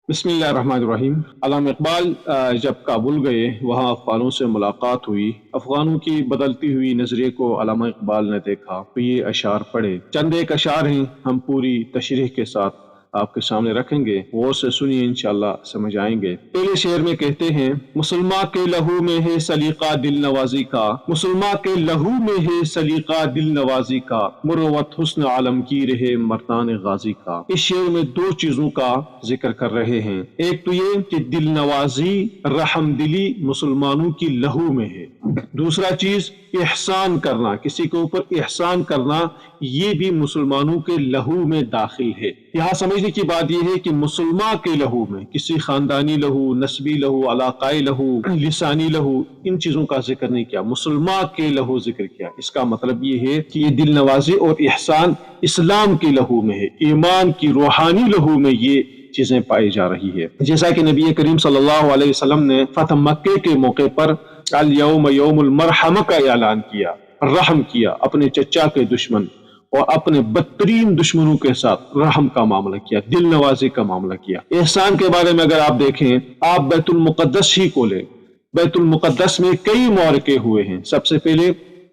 بسم اللہ الرحمن الرحیم۔ علامہ اقبال جب کابل گئے وہاں افغانوں سے ملاقات ہوئی۔ افغانوں کی بدلتی ہوئی نظریے کو علامہ اقبال نے دیکھا تو یہ اشعار پڑھے۔ چند ایک اشعار ہیں، ہم پوری تشریح کے ساتھ آپ کے سامنے رکھیں گے، غور سے سنیے، انشاءاللہ سمجھ آئیں گے۔ پہلے شعر میں کہتے ہیں: مسلماں کے لہو میں ہے سلیقہ دل نوازی کا، مسلماں کے لہو میں ہے سلیقہ دل نوازی کا، مروت حسن عالمگیر ہے مردان غازی کا۔ اس شعر میں دو چیزوں کا ذکر کر رہے ہیں، ایک تو یہ کہ دل نوازی، رحم دلی مسلمانوں کی لہو میں ہے، دوسرا چیز احسان کرنا، کسی کے اوپر احسان کرنا، یہ بھی مسلمانوں کے لہو میں داخل ہے۔ یہاں سمجھنے کی بات یہ ہے کہ مسلمان کے لہو میں کسی خاندانی لہو، نسبی لہو، علاقائی لہو، لسانی لہو، ان چیزوں کا ذکر نہیں کیا، مسلمان کے لہو ذکر کیا۔ اس کا مطلب یہ ہے کہ یہ دل نوازی اور احسان اسلام کے لہو میں ہے، ایمان کی روحانی لہو میں یہ چیزیں پائی جا رہی ہے۔ جیسا کہ نبی کریم صلی اللہ علیہ وسلم نے فتح مکہ کے موقع پر الیوم یوم المرحمہ کا اعلان کیا، رحم کیا اپنے چچا کے دشمن اور اپنے بدترین دشمنوں کے ساتھ رحم کا معاملہ کیا، دل نوازی کا معاملہ کیا۔ احسان کے بارے میں اگر آپ دیکھیں، آپ بیت المقدس ہی کو لیں، بیت المقدس میں کئی معرکے ہوئے ہیں۔ سب سے پہلے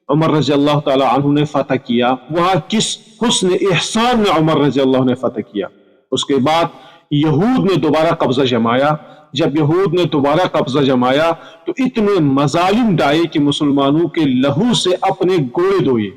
عمر رضی اللہ تعالی عنہ نے فتح کیا، وہاں کس حسن احسان میں عمر رضی اللہ نے فتح کیا۔ اس کے بعد یہود نے دوبارہ قبضہ جمایا، جب یہود نے دوبارہ قبضہ جمایا تو اتنے مظالم ڈائے کہ مسلمانوں کے لہو سے اپنے گوڑے دھوئے۔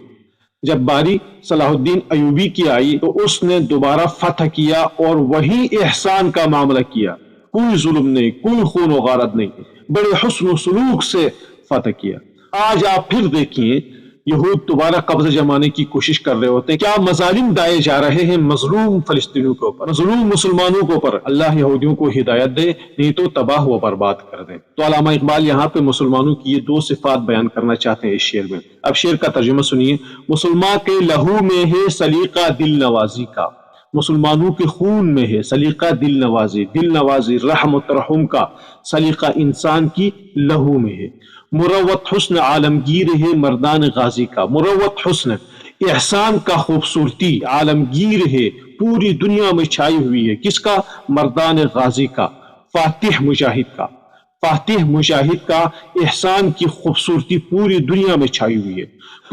جب باری صلاح الدین ایوبی کی آئی تو اس نے دوبارہ فتح کیا اور وہی احسان کا معاملہ کیا، کوئی ظلم نہیں، کوئی خون و غارت نہیں، بڑے حسن و سلوک سے فتح کیا۔ آج آپ پھر دیکھیے، یہود دوبارہ قبضہ جمانے کی کوشش کر رہے ہوتے ہیں، کیا مظالم ڈائے جا رہے ہیں مظلوم فلسطینیوں کے اوپر، مظلوم مسلمانوں کے اوپر۔ اللہ یہودیوں کو ہدایت دے، نہیں تو تباہ و برباد کر دے۔ تو علامہ اقبال یہاں پہ مسلمانوں کی یہ دو صفات بیان کرنا چاہتے ہیں اس شعر میں۔ اب شعر کا ترجمہ سنیے: مسلمان کے لہو میں ہے سلیقہ دل نوازی کا، مسلمانوں کے خون میں ہے سلیقہ دل نوازی، دل نوازی رحم و ترحم کا سلیقہ انسان کی لہو میں ہے۔ مروت حسن عالمگیر ہے مردان غازی کا، مروت حسن احسان کا خوبصورتی عالمگیر ہے، پوری دنیا میں چھائی ہوئی ہے، کس کا؟ مردان غازی کا، فاتح مجاہد کا، فاتح مجاہد کا احسان کی خوبصورتی پوری دنیا میں چھائی ہوئی ہے۔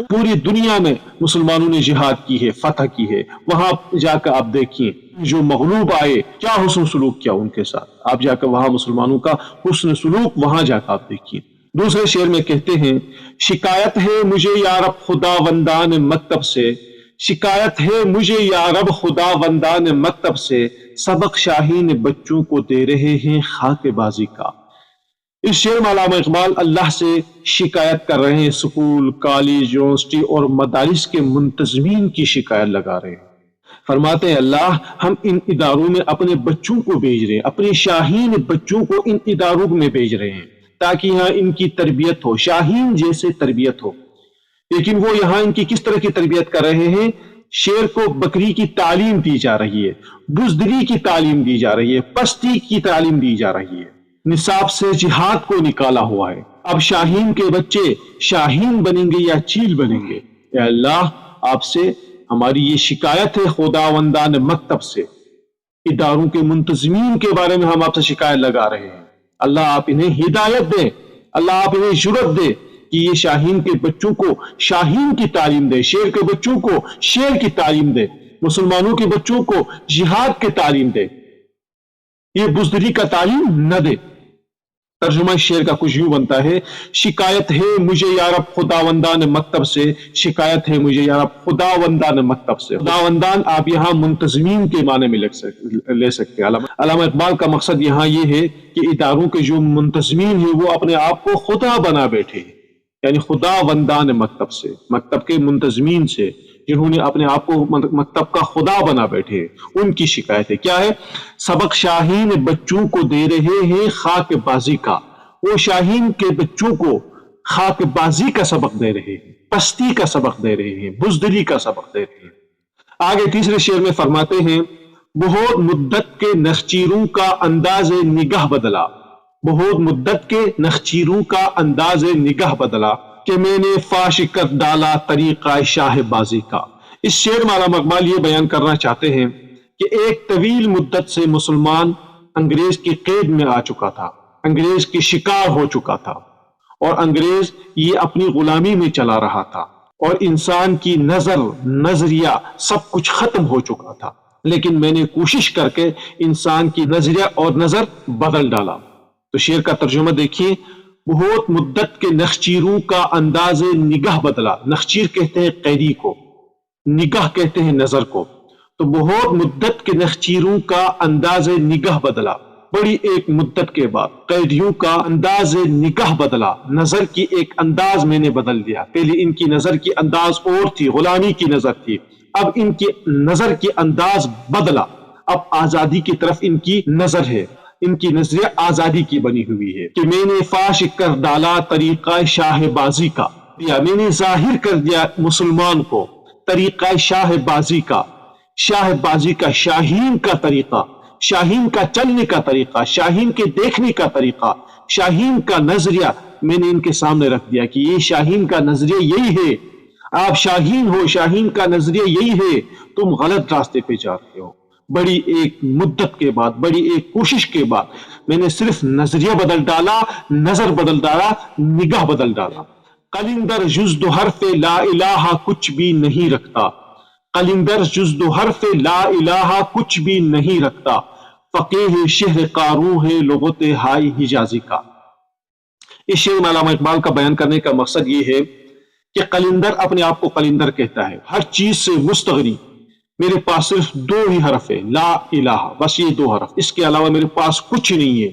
پوری دنیا میں مسلمانوں نے جہاد کی ہے، فتح کی ہے، وہاں جا کر آپ دیکھیں جو مغلوب آئے کیا حسن سلوک کیا ان کے ساتھ، آپ جا کر وہاں مسلمانوں کا حسن سلوک وہاں جا کر آپ دیکھیں۔ دوسرے شعر میں کہتے ہیں: شکایت ہے مجھے یا رب خدا وندان مکتب سے، شکایت ہے مجھے یا رب خدا وندان مکتب سے، سبق شاہین بچوں کو دے رہے ہیں خاک بازی کا۔ اس شعر میں علامہ اقبال اللہ سے شکایت کر رہے ہیں، سکول، کالج، یونیورسٹی اور مدارس کے منتظمین کی شکایت لگا رہے ہیں۔ فرماتے ہیں اللہ، ہم ان اداروں میں اپنے بچوں کو بھیج رہے ہیں، اپنے شاہین بچوں کو ان اداروں میں بھیج رہے ہیں تاکہ یہاں ان کی تربیت ہو، شاہین جیسے تربیت ہو۔ لیکن وہ یہاں ان کی کس طرح کی تربیت کر رہے ہیں؟ شیر کو بکری کی تعلیم دی جا رہی ہے، بزدلی کی تعلیم دی جا رہی ہے، پستی کی تعلیم دی جا رہی ہے، نصاب سے جہاد کو نکالا ہوا ہے۔ اب شاہین کے بچے شاہین بنیں گے یا چیل بنیں گے؟ اے اللہ، آپ سے ہماری یہ شکایت ہے، خداوندان مکتب سے، اداروں کے منتظمین کے بارے میں ہم آپ سے شکایت لگا رہے ہیں۔ اللہ آپ انہیں ہدایت دے، اللہ آپ انہیں جرأت دے کہ یہ شاہین کے بچوں کو شاہین کی تعلیم دے، شیر کے بچوں کو شیر کی تعلیم دے، مسلمانوں کے بچوں کو جہاد کی تعلیم دے، یہ بزدلی کا تعلیم نہ دے۔ ترجمہ شعر کا کچھ یوں بنتا ہے: شکایت ہے مجھے یا رب خداوندان مکتب سے، شکایت ہے مجھے یا رب خداوندان مکتب سے۔ خداوندان آپ یہاں منتظمین کے معنی میں لے سکتے ہیں۔ علامہ اقبال کا مقصد یہاں یہ ہے کہ اداروں کے جو منتظمین ہیں وہ اپنے آپ کو خدا بنا بیٹھے ہیں، یعنی خداوندان مکتب سے، مکتب کے منتظمین سے جنہوں نے اپنے آپ کو مکتب کا خدا بنا بیٹھے، ان کی شکایت ہے۔ کیا ہے؟ سبق شاہین بچوں کو دے رہے ہیں خاک بازی کا، وہ شاہین کے بچوں کو خاک بازی کا سبق دے رہے ہیں، پستی کا سبق دے رہے ہیں، بزدلی کا سبق دے رہے ہیں۔ آگے تیسرے شعر میں فرماتے ہیں: بہت مدت کے نخچیروں کا انداز نگاہ بدلا، بہت مدت کے نخچیروں کا انداز نگاہ بدلا کہ میں نے فاش کر ڈالا طریقہ شاہ بازی کا۔ اس شعر میں علامہ اقبال یہ بیان کرنا چاہتے ہیں کہ ایک طویل مدت سے مسلمان انگریز کی قید میں آ چکا تھا، انگریز کی شکار ہو چکا تھا، اور انگریز یہ اپنی غلامی میں چلا رہا تھا، اور انسان کی نظریہ سب کچھ ختم ہو چکا تھا، لیکن میں نے کوشش کر کے انسان کی نظریہ اور نظر بدل ڈالا۔ تو شعر کا ترجمہ دیکھیے، بہت مدت کے نخچیروں کا انداز نگاہ بدلا۔ نخچیر کہتے ہیں قیدی کو، نگاہ کہتے ہیں نظر کو۔ تو بہت مدت کے نخچیروں کا انداز نگاہ بدلا، بڑی ایک مدت کے بعد قیدیوں کا انداز نگاہ بدلا، نظر کی ایک انداز میں نے بدل دیا۔ پہلے ان کی نظر کی انداز اور تھی، غلامی کی نظر تھی، اب ان کی نظر کی انداز بدلا، اب آزادی کی طرف ان کی نظر ہے، ان کی نظریہ آزادی کی بنی ہوئی ہے کہ میں نے فاش کر ڈالا طریقہ شاہ بازی کا، میں نے ظاہر کر دیا مسلمان کو طریقہ شاہ بازی کا، شاہ بازی کا، شاہین کا طریقہ، شاہین کا چلنے کا طریقہ، شاہین کے دیکھنے کا طریقہ، شاہین کا نظریہ میں نے ان کے سامنے رکھ دیا کہ یہ شاہین کا نظریہ یہی ہے، آپ شاہین ہو، شاہین کا نظریہ یہی ہے، تم غلط راستے پہ جا رہے ہو۔ بڑی ایک مدت کے بعد، بڑی ایک کوشش کے بعد میں نے صرف نظریہ بدل ڈالا، نظر بدل ڈالا، نگاہ بدل ڈالا۔ قلندر جز دو حرف لا الہ کچھ بھی نہیں رکھتا، قلندر جز دو حرف لا الہ کچھ بھی نہیں رکھتا، فقیہ شہر قاروں ہے لغت ہائی حجازی کا۔ اس شعر میں علامہ اقبال کا بیان کرنے کا مقصد یہ ہے کہ قلندر اپنے آپ کو قلندر کہتا ہے، ہر چیز سے مستغنی، میرے پاس صرف دو ہی حرف ہے، لا الہ، بس یہ دو حرف، اس کے علاوہ میرے پاس کچھ نہیں ہے،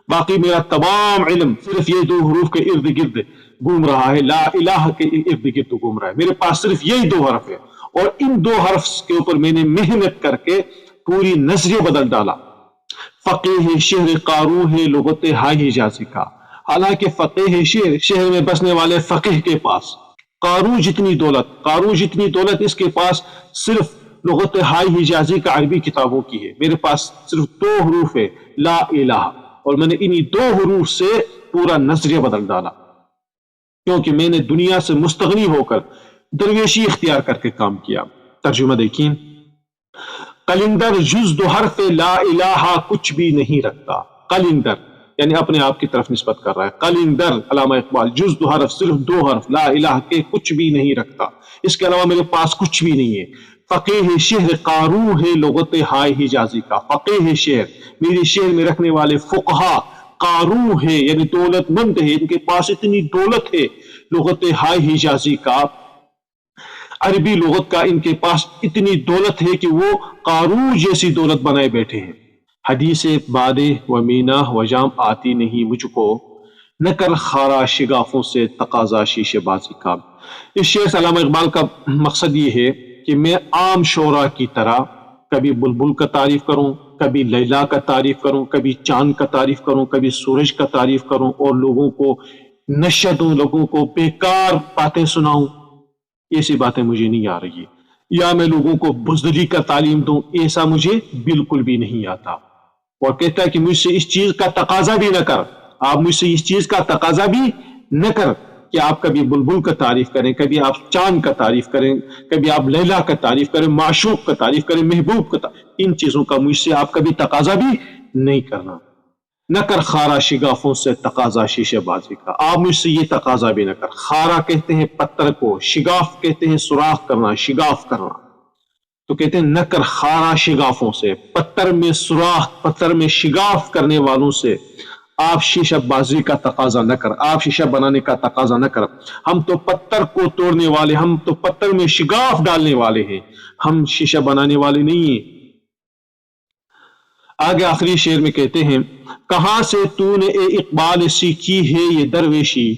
باقی میرا تمام علم صرف یہ دو حروف کے ارد گرد گھوم رہا ہے، لا الہ کے ارد گرد گھوم رہا ہے، میرے پاس صرف یہی دو حرف ہے، اور ان دو حرف کے اوپر میں نے محنت کر کے پوری نظریہ بدل ڈالا۔ فقیہ شہر قاروں ہے لغت ہائی حجازی کا، حالانکہ فقیہ شہر میں بسنے والے فقیہ کے پاس قاروں جتنی دولت اس کے پاس صرف لغت ہائی حجازی کا عربی کتابوں کی ہے، میرے پاس صرف دو حروف ہے، لا الہ، اور میں نے انہی دو حروف سے پورا نظریہ بدل ڈالا، کیونکہ میں نے دنیا سے مستغنی ہو کر درویشی اختیار کر کے کام کیا۔ ترجمہ دیکھیں، قلندر جز دو حرف لا الہ کچھ بھی نہیں رکھتا، قلندر یعنی اپنے آپ کی طرف نسبت کر رہا ہے، قلندر علامہ اقبال جز دو حرف، صرف دو حرف، لا الہ کے کچھ بھی نہیں رکھتا، اس کے علاوہ میرے پاس کچھ بھی نہیں ہے۔ فقیہ شہر قاروں ہے لغت ہائی حجازی کا، فقیہ شہر، میرے شہر میں رکھنے والے فقہا قاروں ہے یعنی دولت مند ہے، ان کے پاس اتنی دولت ہے، لغت ہائی حجازی کا، عربی لغت کا ان کے پاس اتنی دولت ہے کہ وہ قارون جیسی دولت بنائے بیٹھے ہیں۔ حدیث بادے و مینا و جام آتی نہیں مجھ کو، نہ کر خارا شگافوں سے تقاضا شیشے بازی کا۔ اس شعر سے علامہ اقبال کا مقصد یہ ہے کہ میں عام شعراء کی طرح کبھی بلبل کا تعریف کروں، کبھی لیلا کا تعریف کروں، کبھی چاند کا تعریف کروں، کبھی سورج کا تعریف کروں، اور لوگوں کو نشہ دوں، لوگوں کو بیکار باتیں سناؤں، ایسی باتیں مجھے نہیں آ رہی، یا میں لوگوں کو بزدلی کا تعلیم دوں، ایسا مجھے بالکل بھی نہیں آتا۔ اور کہتا ہے کہ مجھ سے اس چیز کا تقاضا بھی نہ کر، آپ مجھ سے اس چیز کا تقاضا بھی نہ کر کہ آپ کبھی بلبل کا تعریف کریں، کبھی آپ چاند کا تعریف کریں، کبھی آپ لیلا کا تعریف کریں، معشوق کا تعریف کریں، محبوب کا تعریف، ان چیزوں کا مجھ سے آپ کبھی تقاضا بھی نہیں کرنا۔ نہ کر خارا شگافوں سے تقاضا شیشے بازی کا، آپ مجھ سے یہ تقاضا بھی نہ کر۔ خارا کہتے ہیں پتھر کو، شگاف کہتے ہیں سوراخ کرنا، شگاف کرنا، تو کہتے ہیں نہ کر خارا شگافوں سے، پتھر میں سوراخ، پتھر میں شگاف کرنے والوں سے آپ شیشہ بازی کا تقاضا نہ کر، آپ شیشہ بنانے کا تقاضا نہ کر۔ ہم تو پتھر کو توڑنے والے، ہم تو پتھر میں شگاف ڈالنے والے ہیں، ہم شیشہ بنانے والے نہیں ہیں۔ آگے آخری شعر میں کہتے ہیں، کہاں سے تو نے اے اقبال سیکھی ہے یہ درویشی،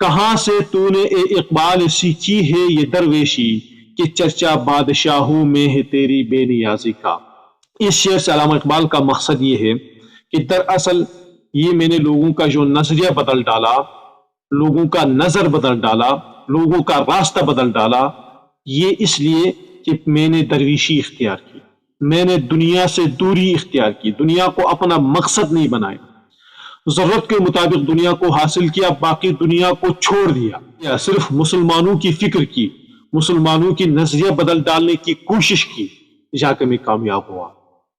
کہاں سے تو نے اے اقبال سیکھی ہے یہ درویشی، کہ چرچا بادشاہوں میں ہے تیری بے نیازی کا۔ اس شعر سے علامہ اقبال کا مقصد یہ ہے کہ دراصل یہ میں نے لوگوں کا جو نظریہ بدل ڈالا، لوگوں کا نظر بدل ڈالا، لوگوں کا راستہ بدل ڈالا، یہ اس لیے کہ میں نے درویشی اختیار کی، میں نے دنیا سے دوری اختیار کی، دنیا کو اپنا مقصد نہیں بنایا، ضرورت کے مطابق دنیا کو حاصل کیا، باقی دنیا کو چھوڑ دیا، صرف مسلمانوں کی فکر کی، مسلمانوں کی نظریہ بدل ڈالنے کی کوشش کی، جا کے میں کامیاب ہوا۔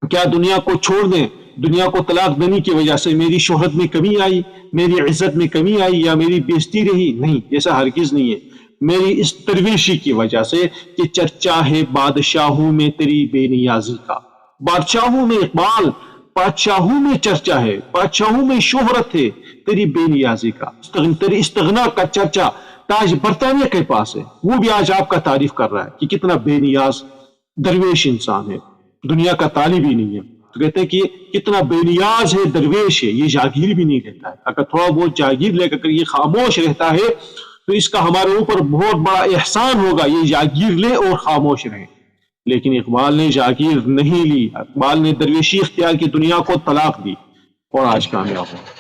کیا دنیا کو چھوڑ دیں، دنیا کو طلاق دینے کی وجہ سے میری شہرت میں کمی آئی، میری عزت میں کمی آئی یا میری بےزتی رہی، نہیں، ایسا ہرگز نہیں ہے۔ میری اس درویشی کی وجہ سے کہ چرچا ہے بادشاہوں میں تیری بے نیازی کا، بادشاہوں میں اقبال، بادشاہوں میں چرچا ہے، بادشاہوں میں شہرت ہے تیری بے نیازی کا، تیری استغنا کا چرچا تاج برطانیہ کے پاس ہے، وہ بھی آج آپ کا تعریف کر رہا ہے کہ کتنا بے نیاز درویش انسان ہے، دنیا کا طالب ہی نہیں ہے۔ تو کہتے ہیں کہ کتنا بے نیاز ہے، درویش ہے، یہ جاگیر بھی نہیں لیتا ہے۔ اگر تھوڑا بہت جاگیر لے کر یہ خاموش رہتا ہے تو اس کا ہمارے اوپر بہت بڑا احسان ہوگا، یہ جاگیر لے اور خاموش رہے۔ لیکن اقبال نے جاگیر نہیں لی، اقبال نے درویشی اختیار کی، دنیا کو طلاق دی اور آج کامیاب ہو۔